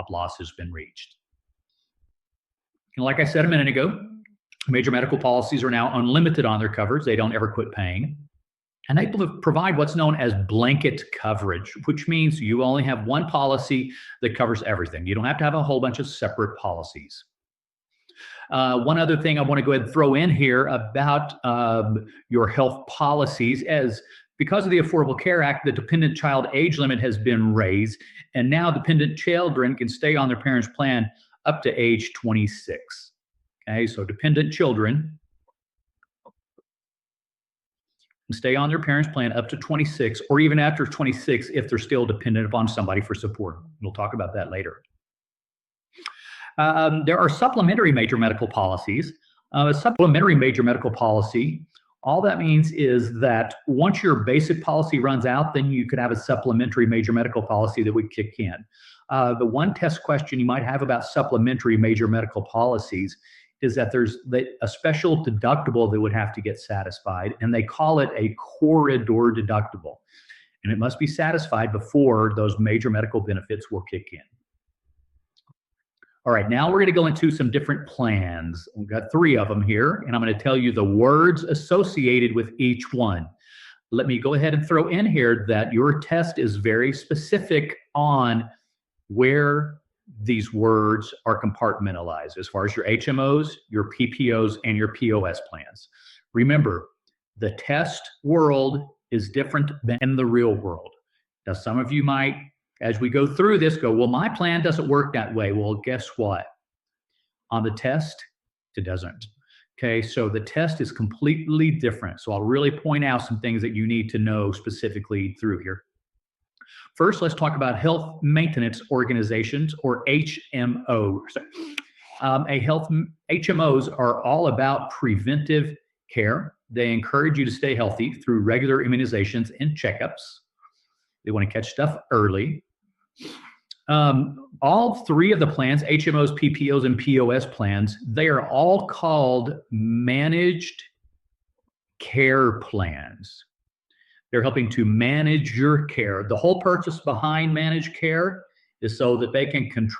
stop loss has been reached. And like I said a minute ago, major medical policies are now unlimited on their coverage. They don't ever quit paying. And they provide what's known as blanket coverage, which means you only have one policy that covers everything. You don't have to have a whole bunch of separate policies. One other thing I want to go ahead and throw in here about your health policies is because of the Affordable Care Act, the dependent child age limit has been raised, and now dependent children can stay on their parents' plan up to age 26. Okay, so dependent children can stay on their parents' plan up to 26, or even after 26 if they're still dependent upon somebody for support. We'll talk about that later. There are supplementary major medical policies. A supplementary major medical policy, all that means is that once your basic policy runs out, then you could have a supplementary major medical policy that would kick in. The one test question you might have about supplementary major medical policies is that there's a special deductible that would have to get satisfied, and they call it a corridor deductible. And it must be satisfied before those major medical benefits will kick in. All right, now we're going to go into some different plans. We've got 3 of them here, and I'm going to tell you the words associated with each one. Let me go ahead and throw in here that your test is very specific on where these words are compartmentalized as far as your HMOs, your PPOs, and your POS plans. Remember, the test world is different than the real world. Now, some of you might, as we go through this, go, well, my plan doesn't work that way. Well, guess what? On the test, it doesn't. Okay, so the test is completely different. So I'll really point out some things that you need to know specifically through here. First, let's talk about health maintenance organizations, or HMOs. HMOs are all about preventive care. They encourage you to stay healthy through regular immunizations and checkups. They want to catch stuff early. All 3 of the plans, HMOs, PPOs, and POS plans, they are all called managed care plans. They're helping to manage your care. The whole purpose behind managed care is so that they can control